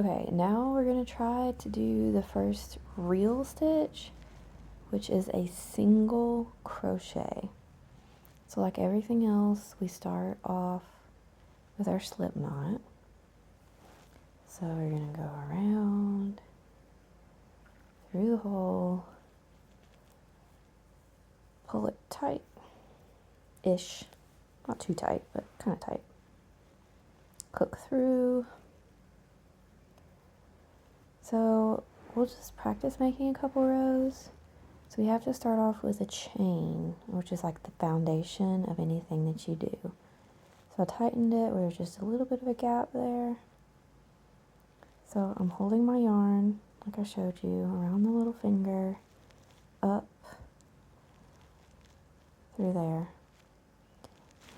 Okay, now we're going to try to do the first real stitch, which is a single crochet. So like everything else, we start off with our slip knot. So we're going to go around, through the hole, pull it tight-ish, not too tight, but kind of tight. Hook through. So we'll just practice making a couple rows. So we have to start off with a chain, which is like the foundation of anything that you do. So I tightened it where there's just a little bit of a gap there. So I'm holding my yarn, like I showed you, around the little finger, up, through there.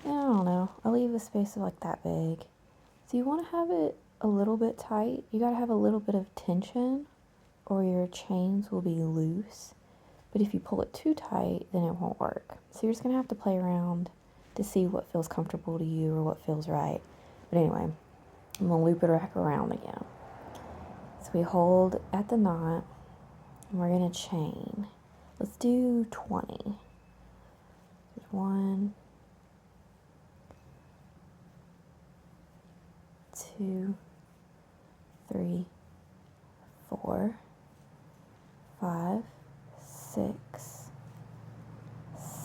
And I don't know, I'll leave a space of like that big. So you want to have it a little bit tight. You got to have a little bit of tension or your chains will be loose. But if you pull it too tight, then it won't work. So you're just going to have to play around to see what feels comfortable to you or what feels right. But anyway, I'm going to loop it back around again. So we hold at the knot and we're going to chain. Let's do 20. There's 1, 2, 3, 4, 5, 6,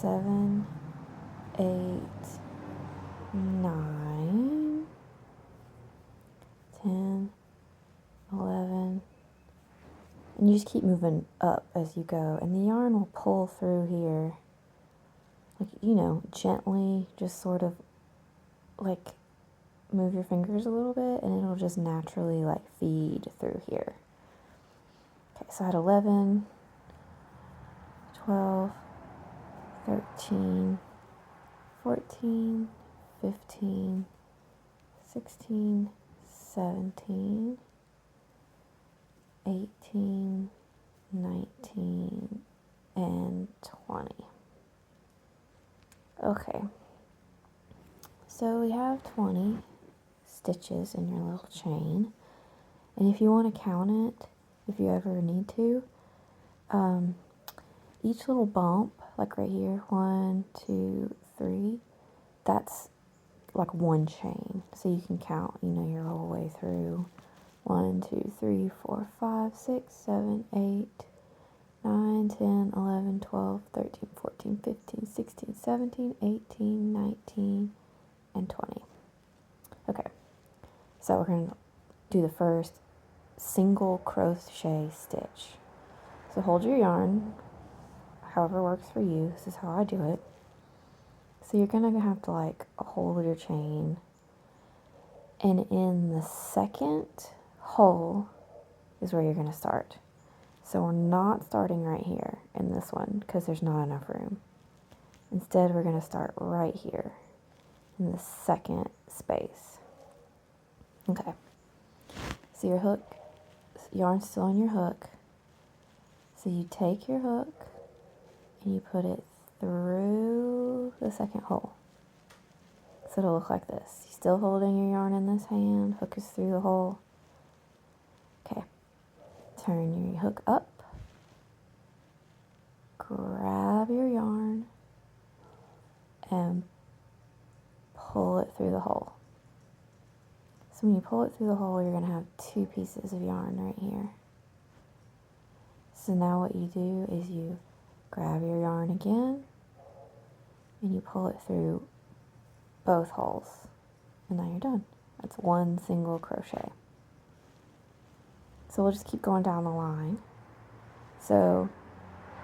7, 8, 9, 10, 11, and you just keep moving up as you go, and the yarn will pull through here, like, you know, gently, just sort of like move your fingers a little bit, and it'll just naturally like feed through here. Okay, so I had 11, 12, 13, 14, 15, 16, 17, 18, 19, and 20. Okay, so we have 20 stitches in your little chain, and if you want to count it, if you ever need to, each little bump, like right here, 1, 2, 3, that's like one chain, so you can count, you know, your whole way through. 1, 2, 3, 4, 5, 6, 7, 8, 9, 10, 11, 12, 13, 14, 15, 16, 17, 18, 19, and 20. Okay, so we're going to do the first single crochet stitch. So hold your yarn, however works for you. This is how I do it. So you're going to have to like hold your chain, and in the second hole is where you're going to start. So we're not starting right here in this one because there's not enough room. Instead, we're going to start right here in the second space. Okay, so your hook, yarn's still on your hook. So you take your hook and you put it through the second hole. So it'll look like this. You're still holding your yarn in this hand, hook is through the hole. Okay, turn your hook up, grab your yarn, and pull it through the hole. So when you pull it through the hole, you're going to have 2 pieces of yarn right here. So now what you do is you grab your yarn again, and you pull it through both holes. And now you're done. That's one single crochet. So we'll just keep going down the line. So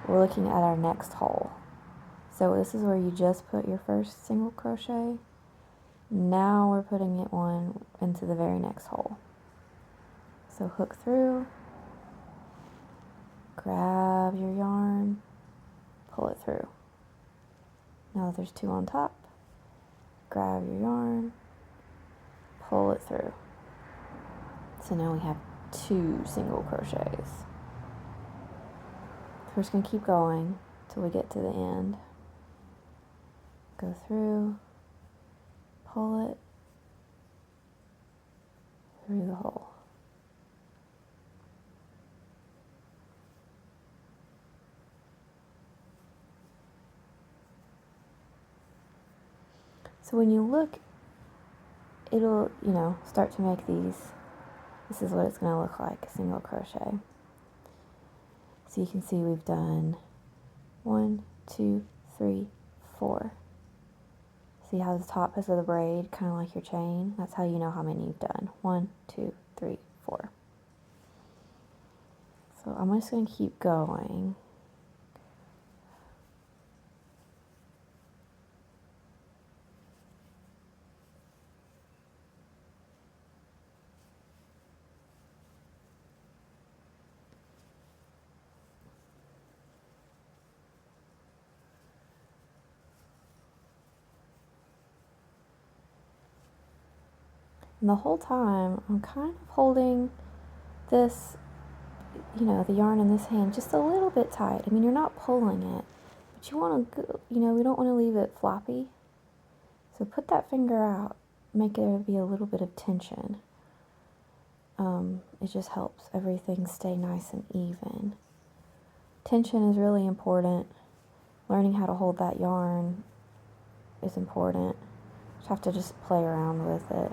we're looking at our next hole. So this is where you just put your first single crochet. Now we're putting it one into the very next hole. So hook through, grab your yarn, pull it through. Now that there's 2 on top, grab your yarn, pull it through. So now we have 2 single crochets. We're just going to keep going till we get to the end. Go through, pull it through the hole. So when you look, it'll, start to make these. This is what it's going to look like, a single crochet. So you can see we've done 1, 2, 3, 4. See how the top is of the braid, kind of like your chain? That's how you know how many you've done. 1, 2, 3, 4. So I'm just going to keep going. And the whole time, I'm kind of holding this, the yarn in this hand just a little bit tight. I mean, you're not pulling it, but you want to, we don't want to leave it floppy. So put that finger out, make there be a little bit of tension. It just helps everything stay nice and even. Tension is really important. Learning how to hold that yarn is important. You have to just play around with it.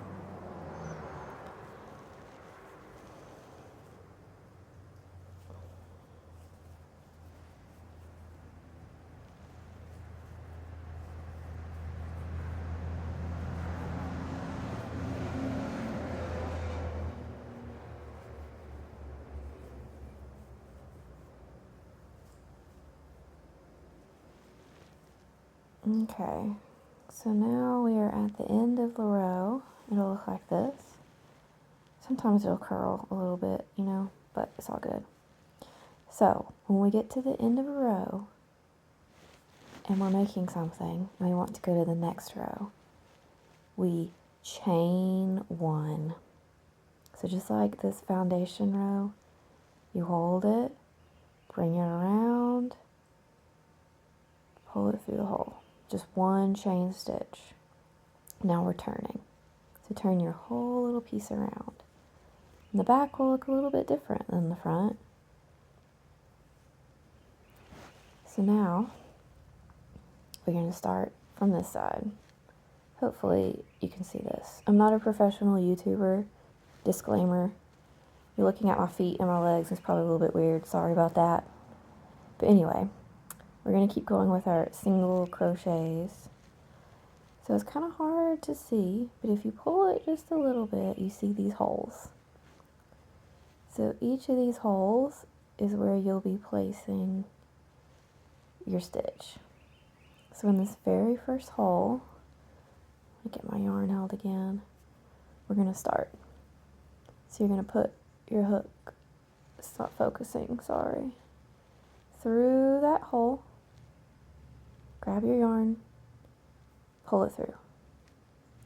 Okay, so now we are at the end of the row. It'll look like this. Sometimes it'll curl a little bit, but it's all good. So when we get to the end of a row and we're making something and we want to go to the next row, we chain 1. So just like this foundation row, you hold it, bring it around, pull it through the hole. Just 1 chain stitch. Now we're turning. So turn your whole little piece around. And the back will look a little bit different than the front. So now we're going to start from this side. Hopefully you can see this. I'm not a professional YouTuber. Disclaimer. You're looking at my feet and my legs. It's probably a little bit weird. Sorry about that. But anyway, we're going to keep going with our single crochets. So it's kind of hard to see, but if you pull it just a little bit, you see these holes. So each of these holes is where you'll be placing your stitch. So in this very first hole, let me get my yarn held again, we're going to start. So you're going to put your hook, it's not focusing, sorry, through that hole, grab your yarn, pull it through.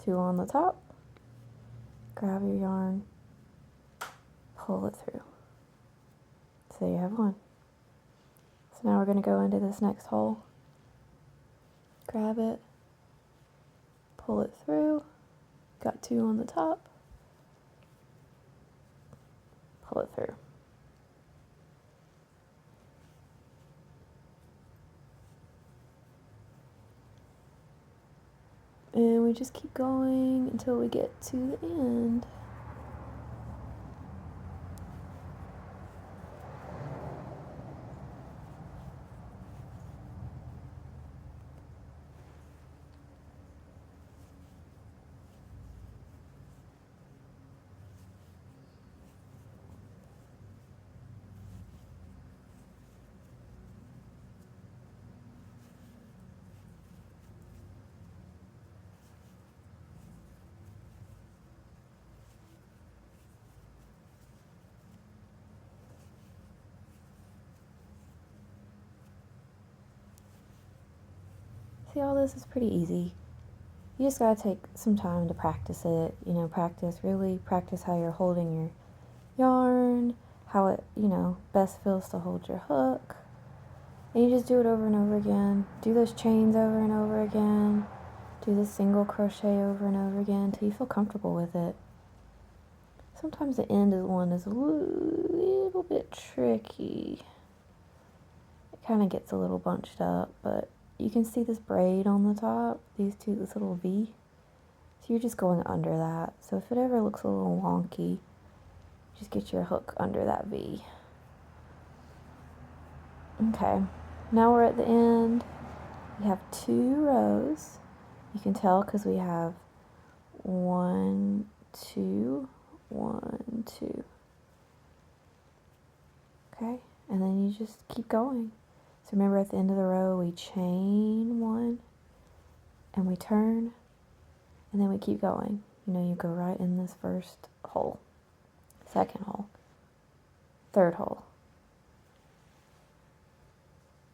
2 on the top, grab your yarn, pull it through. So you have 1. So now we're going to go into this next hole, grab it, pull it through, got 2 on the top, pull it through. And we just keep going until we get to the end. See, all this is pretty easy. You just gotta take some time to practice it. Really practice how you're holding your yarn, how it, best feels to hold your hook. And you just do it over and over again. Do those chains over and over again. Do the single crochet over and over again until you feel comfortable with it. Sometimes the end of one is a little bit tricky. It kind of gets a little bunched up, but you can see this braid on the top, this little V. So you're just going under that. So if it ever looks a little wonky, just get your hook under that V. Okay, now we're at the end. We have 2 rows. You can tell because we have 1, 2, 1, 2. Okay, and then you just keep going. So remember, at the end of the row, we chain 1, and we turn, and then we keep going. You know, you go right in this first hole, second hole, third hole.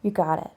You got it.